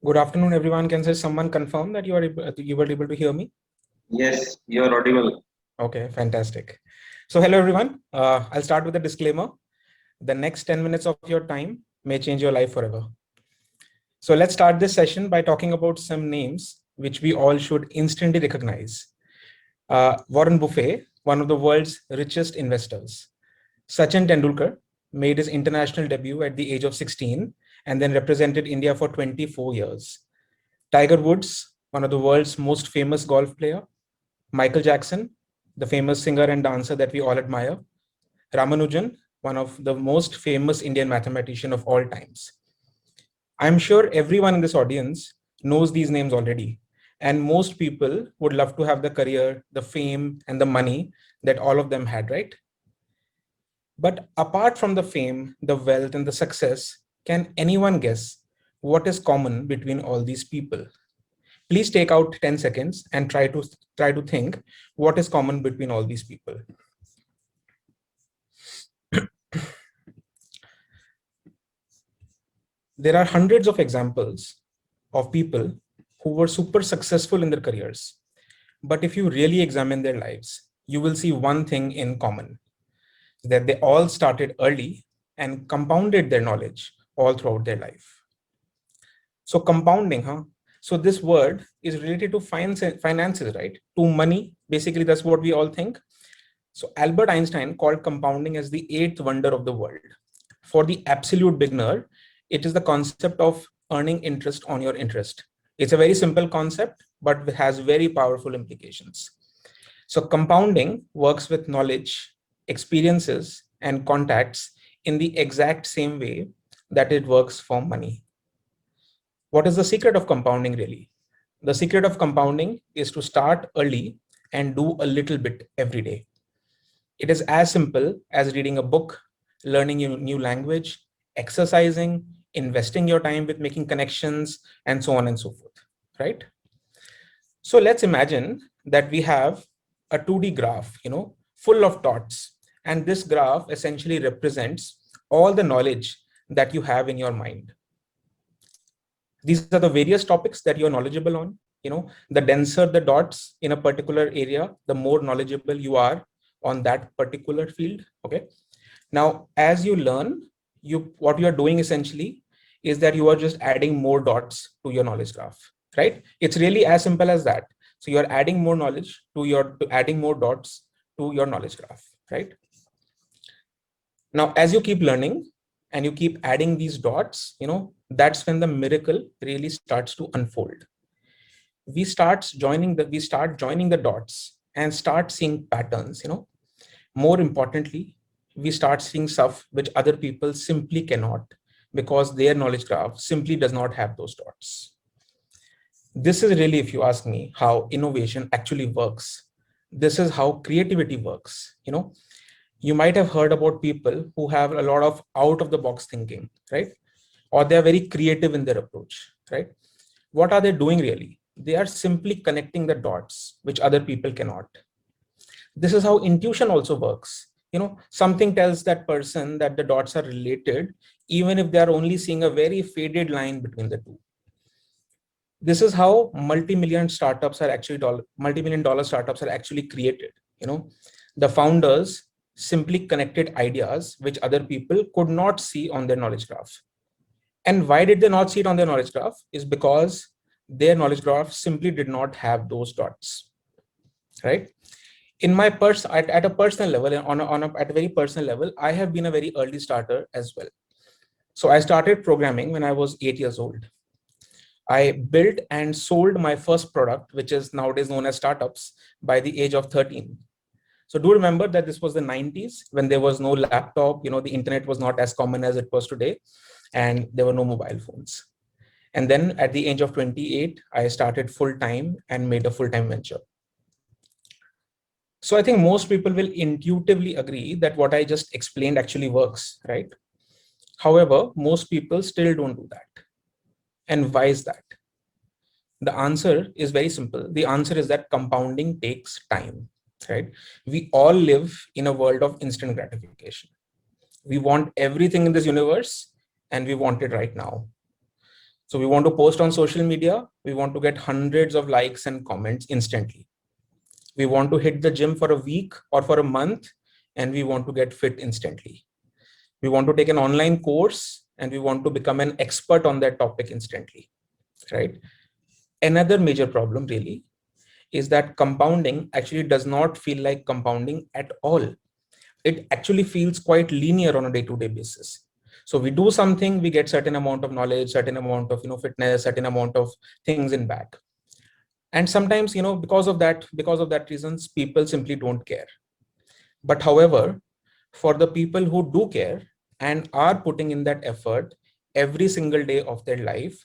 Good afternoon, everyone. Can someone confirm that you were able to hear me? Yes, you're audible. Okay, fantastic. So, hello, everyone. I'll start with a disclaimer. The next 10 minutes of your time may change your life forever. So, let's start this session by talking about some names which we all should instantly recognize. Warren Buffett, one of the world's richest investors. Sachin Tendulkar made his international debut at the age of 16 and then represented India for 24 years. Tiger Woods, one of the world's most famous golf player. Michael Jackson, the famous singer and dancer that we all admire. Ramanujan, one of the most famous Indian mathematician of all times. I'm sure everyone in this audience knows these names already. And most people would love to have the career, the fame, and the money that all of them had, right? But apart from the fame, the wealth, and the success, can anyone guess what is common between all these people? Please take out 10 seconds and try to think what is common between all these people. There are hundreds of examples of people who were super successful in their careers. But if you really examine their lives, you will see one thing in common, that they all started early and compounded their knowledge all throughout their life. So compounding, huh? So this word is related to finances, right? To money. Basically, that's what we all think. So Albert Einstein called compounding as the eighth wonder of the world. For the absolute beginner, it is the concept of earning interest on your interest. It's a very simple concept, but it has very powerful implications. So compounding works with knowledge, experiences, and contacts in the exact same way that it works for money. What is the secret of compounding really? The secret of compounding is to start early and do a little bit every day. It is as simple as reading a book, learning a new language, exercising, investing your time with making connections, and so on and so forth, right? So let's imagine that we have a 2D graph, full of dots. And this graph essentially represents all the knowledge that you have in your mind. These are the various topics that you're knowledgeable on. The denser the dots in a particular area, the more knowledgeable you are on that particular field. Okay. Now, as you learn, what you are doing essentially is that you are just adding more dots to your knowledge graph, right? It's really as simple as that. So you're adding more knowledge to adding more dots to your knowledge graph, right? Now, as you keep learning and you keep adding these dots, that's when the miracle really starts to unfold. We start joining the dots and start seeing patterns. More importantly, we start seeing stuff which other people simply cannot, because their knowledge graph simply does not have those dots. This is really, if you ask me, how innovation actually works. This is how creativity works. You might have heard about people who have a lot of out of the box thinking, right? Or they're very creative in their approach, right? What are they doing really? They are simply connecting the dots which other people cannot. This is how intuition also works. Something tells that person that the dots are related, even if they are only seeing a very faded line between the two. This is how multi-million dollar startups are actually created. The founders simply connected ideas which other people could not see on their knowledge graph. And why did they not see it on their knowledge graph? Is because their knowledge graph simply did not have those dots, right? In my at a personal level, and at a very personal level, I have been a very early starter as well. So I started programming when I was 8 years old. I built and sold my first product, which is nowadays known as startups, by the age of 13. So do remember that this was the 90s when there was no laptop, the internet was not as common as it was today, and there were no mobile phones. And then at the age of 28, I started full time and made a full-time venture. So I think most people will intuitively agree that what I just explained actually works, right? However, most people still don't do that. And why is that? The answer is very simple. The answer is that compounding takes time, right? We all live in a world of instant gratification. We want everything in this universe and we want it right now. So we want to post on social media. We want to get hundreds of likes and comments instantly. We want to hit the gym for a week or for a month, and we want to get fit instantly. We want to take an online course and we want to become an expert on that topic instantly, right? Another major problem really is that compounding actually does not feel like compounding at all. It actually feels quite linear on a day-to-day basis. So we do something, we get certain amount of knowledge, certain amount of fitness, certain amount of things in back. And sometimes, because of that reasons, people simply don't care. But however, for the people who do care and are putting in that effort every single day of their life,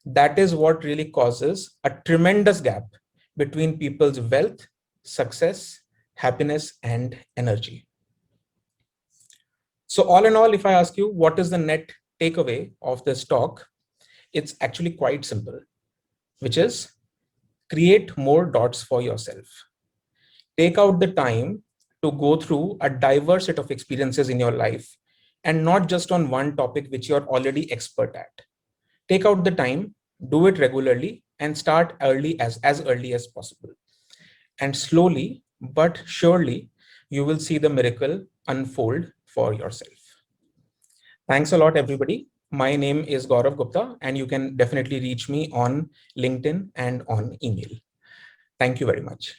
that is what really causes a tremendous gap between people's wealth, success, happiness, and energy. So all in all, if I ask you what is the net takeaway of this talk, it's actually quite simple, which is create more dots for yourself. Take out the time to go through a diverse set of experiences in your life and not just on one topic which you're already expert at. Take out the time, do it regularly, and start as early as possible. And slowly but surely, you will see the miracle unfold for yourself. Thanks a lot, everybody. My name is Gaurav Gupta, and you can definitely reach me on LinkedIn and on email. Thank you very much.